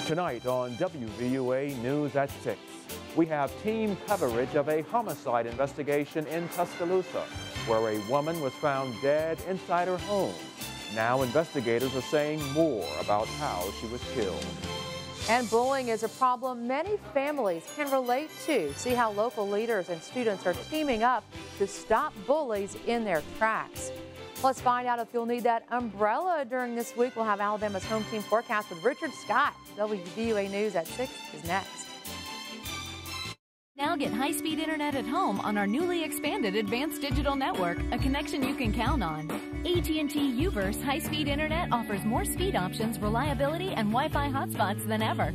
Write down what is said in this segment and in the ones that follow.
Tonight on WVUA News at 6, we have team coverage of a homicide investigation in Tuscaloosa, where a woman was found dead inside her home. Now investigators are saying more about how she was killed. And bullying is a problem many families can relate to. See how local leaders and students are teaming up to stop bullies in their tracks. Let's find out if you'll need that umbrella during this week. We'll have Alabama's home team forecast with Richard Scott. WVUA News at 6 is next. Now get high-speed internet at home on our newly expanded advanced digital network, a connection you can count on. AT&T U-verse high-speed internet offers more speed options, reliability, and Wi-Fi hotspots than ever.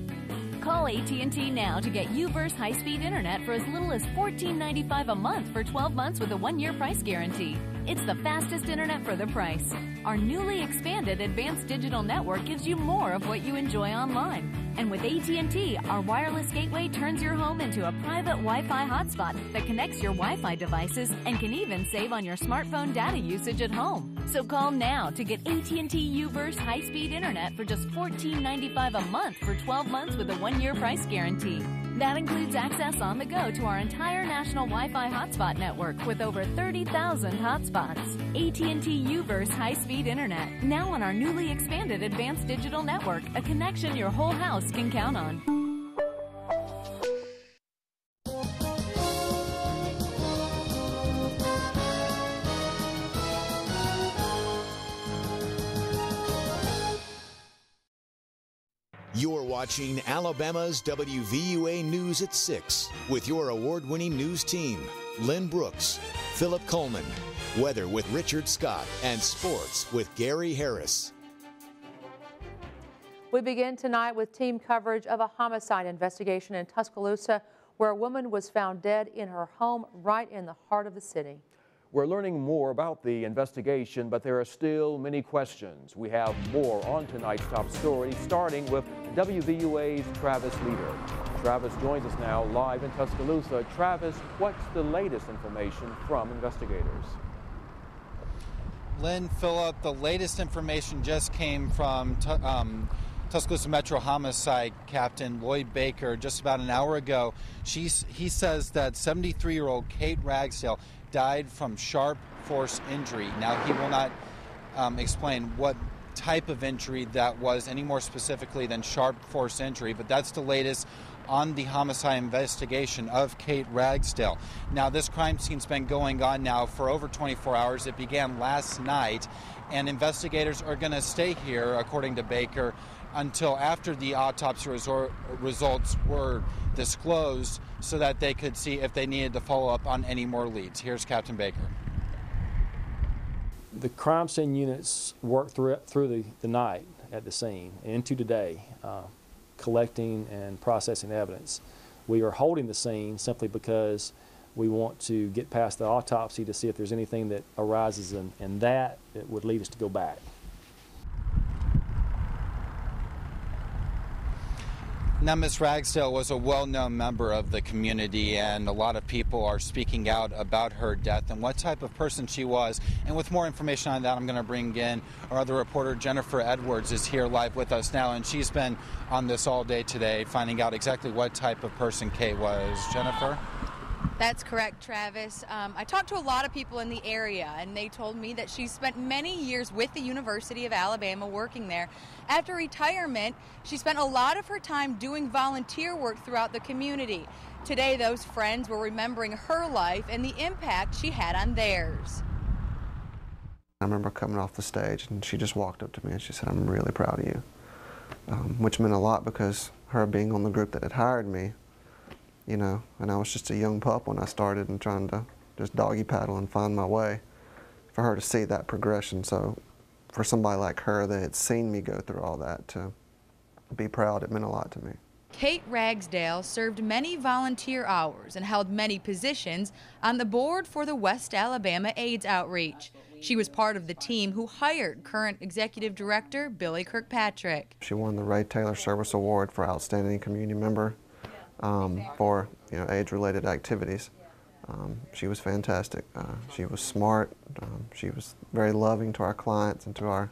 Call AT&T now to get U-verse high-speed internet for as little as $14.95 a month for 12 months with a 1-year price guarantee. It's the fastest internet for the price. Our newly expanded advanced digital network gives you more of what you enjoy online. And with AT&T, our wireless gateway turns your home into a private Wi-Fi hotspot that connects your Wi-Fi devices and can even save on your smartphone data usage at home. So call now to get AT&T U-verse high-speed internet for just $14.95 a month for 12 months with a 1-year price guarantee. That includes access on the go to our entire national Wi-Fi hotspot network with over 30,000 hotspots. AT&T U-verse high-speed internet, now on our newly expanded advanced digital network, a connection your whole house can count on. You're watching Alabama's WVUA News at 6 with your award-winning news team, Lynn Brooks, Philip Coleman, weather with Richard Scott, and sports with Gary Harris. We begin tonight with team coverage of a homicide investigation in Tuscaloosa, where a woman was found dead in her home right in the heart of the city. We're learning more about the investigation, but there are still many questions. We have more on tonight's top story, starting with WVUA's Travis Leader. Travis joins us now live in Tuscaloosa. Travis, what's the latest information from investigators? Lynn, Phillip, the latest information just came from Tuscaloosa Metro Homicide Captain Lloyd Baker just about an hour ago. He says that 73-year-old Kate Ragsdale died from sharp force injury. Now, he will not explain what type of injury that was any more specifically than sharp force injury, but that's the latest on the homicide investigation of Kate Ragsdale. Now, this crime scene's been going on now for over 24 hours. It began last night, and investigators are going to stay here, according to Baker, until after the autopsy results were disclosed so that they could see if they needed to follow up on any more leads. Here's Captain Baker. The crime scene units worked through the night at the scene into today, collecting and processing evidence. We are holding the scene simply because we want to get past the autopsy to see if there's anything that arises, and that it would lead us to go back. Now, Ms. Ragsdale was a well-known member of the community, and a lot of people are speaking out about her death and what type of person she was. And with more information on that, I'm going to bring in our other reporter, Jennifer Edwards, is here live with us now, and she's been on this all day today, finding out exactly what type of person Kate was. Jennifer? That's correct, Travis. I talked to a lot of people in the area, and they told me that she spent many years with the University of Alabama working there. After retirement, she spent a lot of her time doing volunteer work throughout the community. Today, those friends were remembering her life and the impact she had on theirs. I remember coming off the stage, and she just walked up to me and she said, "I'm really proud of you," which meant a lot because her being on the group that had hired me, you know, and I was just a young pup when I started and trying to just doggy paddle and find my way. For her to see that progression, so for somebody like her that had seen me go through all that, to be proud, it meant a lot to me. Kate Ragsdale served many volunteer hours and held many positions on the board for the West Alabama AIDS Outreach. She was part of the team who hired current Executive Director Billy Kirkpatrick. She won the Ray Taylor Service Award for Outstanding Community Member for AIDS-related activities. She was fantastic. She was smart. She was very loving to our clients and to our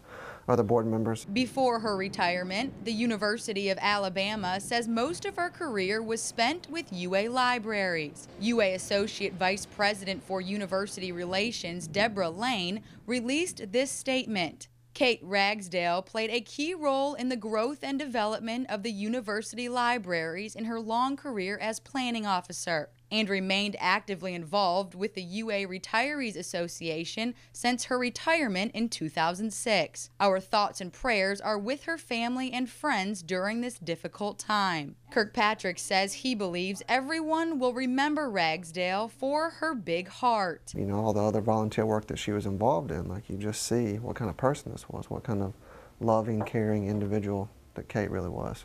other board members. Before her retirement, the University of Alabama says most of her career was spent with UA libraries. UA Associate Vice President for University Relations, Deborah Lane, released this statement. Kate Ragsdale played a key role in the growth and development of the university libraries in her long career as planning officer, and remained actively involved with the UA Retirees Association since her retirement in 2006. Our thoughts and prayers are with her family and friends during this difficult time. Kirkpatrick says he believes everyone will remember Ragsdale for her big heart. You know, all the other volunteer work that she was involved in, like you just see what kind of person this was, what kind of loving, caring individual that Kate really was.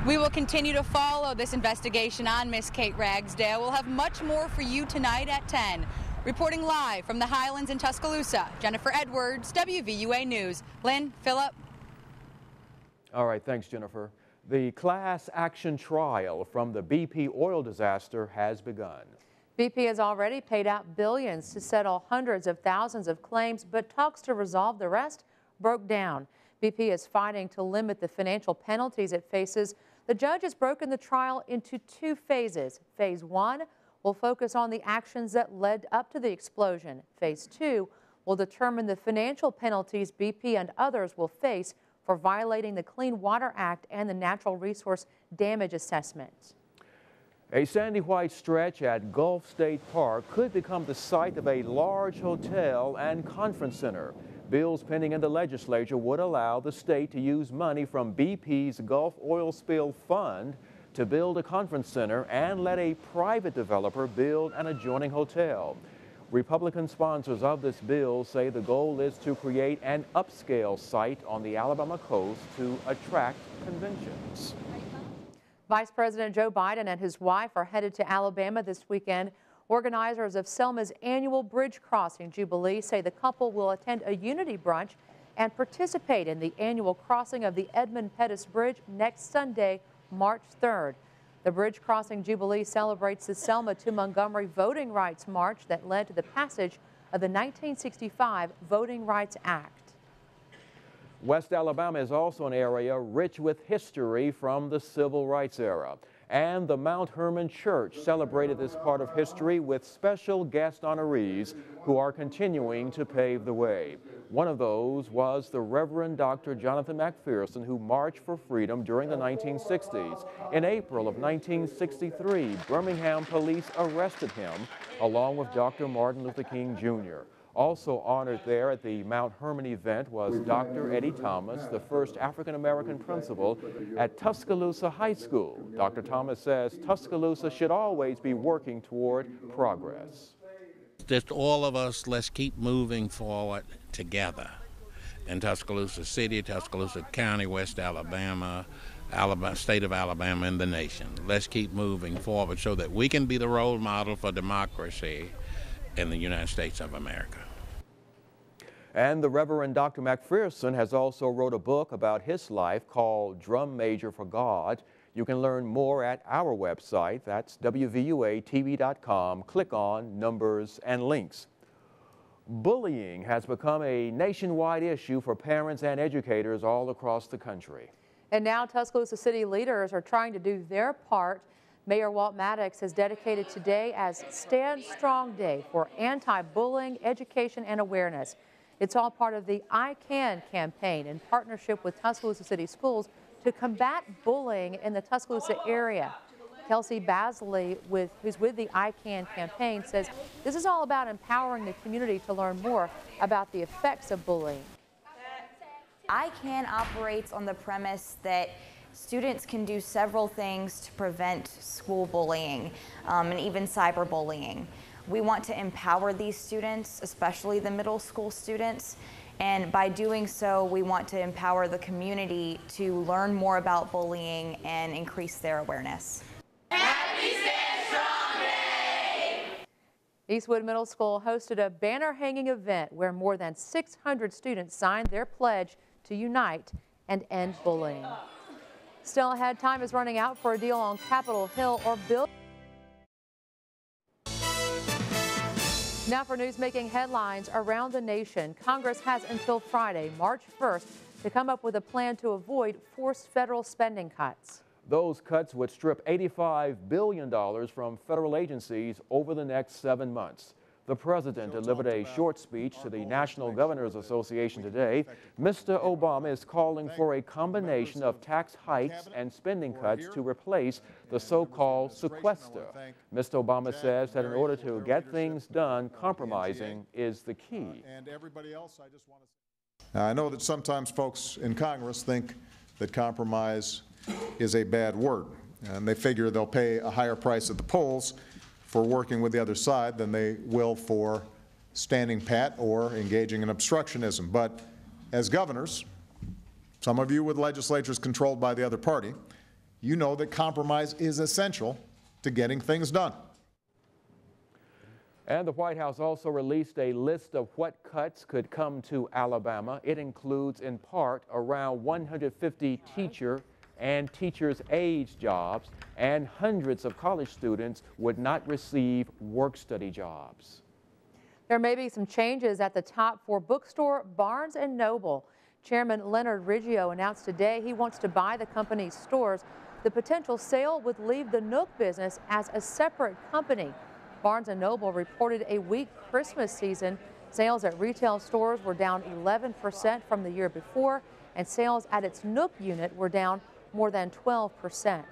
We will continue to follow this investigation on Miss Kate Ragsdale. We'll have much more for you tonight at 10. Reporting live from the Highlands in Tuscaloosa, Jennifer Edwards, WVUA News. Lynn, Philip. All right, thanks, Jennifer. The class action trial from the BP oil disaster has begun. BP has already paid out billions to settle hundreds of thousands of claims, but talks to resolve the rest broke down. BP is fighting to limit the financial penalties it faces. The judge has broken the trial into two phases. Phase 1 will focus on the actions that led up to the explosion. Phase 2 will determine the financial penalties BP and others will face for violating the Clean Water Act and the Natural Resource Damage Assessment. A sandy white stretch at Gulf State Park could become the site of a large hotel and conference center. Bills pending in the legislature would allow the state to use money from BP's Gulf Oil Spill Fund to build a conference center and let a private developer build an adjoining hotel. Republican sponsors of this bill say the goal is to create an upscale site on the Alabama coast to attract conventions. Vice President Joe Biden and his wife are headed to Alabama this weekend. Organizers of Selma's annual Bridge Crossing Jubilee say the couple will attend a unity brunch and participate in the annual crossing of the Edmund Pettus Bridge next Sunday, March 3rd. The Bridge Crossing Jubilee celebrates the Selma to Montgomery Voting Rights March that led to the passage of the 1965 Voting Rights Act. West Alabama is also an area rich with history from the Civil Rights era. And the Mount Hermon Church celebrated this part of history with special guest honorees who are continuing to pave the way. One of those was the Reverend Dr. Jonathan McPherson, who marched for freedom during the 1960s. In April of 1963, Birmingham police arrested him along with Dr. Martin Luther King Jr. Also honored there at the Mount Hermon event was Dr. Eddie Thomas, the first African-American principal at Tuscaloosa High School. Dr. Thomas says Tuscaloosa should always be working toward progress. Just all of us, let's keep moving forward together. In Tuscaloosa City, Tuscaloosa County, West Alabama, state of Alabama, and the nation. Let's keep moving forward so that we can be the role model for democracy in the United States of America. And the Reverend Dr. McPherson has also wrote a book about his life called Drum Major for God. You can learn more at our website. That's WVUATV.com. Click on Numbers and Links. Bullying has become a nationwide issue for parents and educators all across the country. And now Tuscaloosa City leaders are trying to do their part. Mayor Walt Maddox has dedicated today as Stand Strong Day for anti-bullying, education, and awareness. It's all part of the I Can campaign in partnership with Tuscaloosa City Schools to combat bullying in the Tuscaloosa area. Kelsey Basley, who's with the I Can campaign, says this is all about empowering the community to learn more about the effects of bullying. I Can operates on the premise that students can do several things to prevent school bullying and even cyberbullying. We want to empower these students, especially the middle school students, and by doing so, we want to empower the community to learn more about bullying and increase their awareness. Happy Stand Strong Day! Eastwood Middle School hosted a banner-hanging event where more than 600 students signed their pledge to unite and end bullying. Still ahead, time is running out for a deal on Capitol Hill or Bill. Now for news making headlines around the nation. Congress has until Friday, March 1st, to come up with a plan to avoid forced federal spending cuts. Those cuts would strip $85 billion from federal agencies over the next 7 months. The president delivered a short speech to the National Governors Association today. Mr. Obama is calling for a combination of tax hikes and spending cuts to replace the so-called sequester. Mr. Obama says that in order to get things done, compromising is the key. Now, I know that sometimes folks in Congress think that compromise is a bad word, and they figure they'll pay a higher price at the polls for working with the other side than they will for standing pat or engaging in obstructionism. But as governors, some of you with legislatures controlled by the other party, you know that compromise is essential to getting things done. And the White House also released a list of what cuts could come to Alabama. It includes, in part, around 150 teachers' age jobs, and hundreds of college students would not receive work-study jobs. There may be some changes at the top for bookstore Barnes & Noble. Chairman Leonard Riggio announced today he wants to buy the company's stores. The potential sale would leave the Nook business as a separate company. Barnes & Noble reported a weak Christmas season. Sales at retail stores were down 11% from the year before, and sales at its Nook unit were down more than 12%.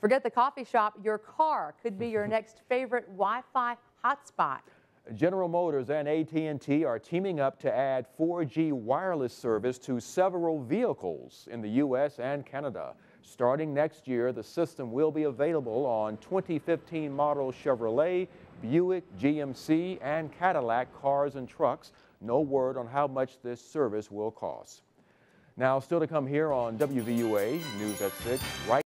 Forget the coffee shop, your car could be your next favorite Wi-Fi hotspot. General Motors and AT&T are teaming up to add 4G wireless service to several vehicles in the U.S. and Canada. Starting next year, the system will be available on 2015 model Chevrolet, Buick, GMC, and Cadillac cars and trucks. No word on how much this service will cost. Now, still to come here on WVUA News at 6. Right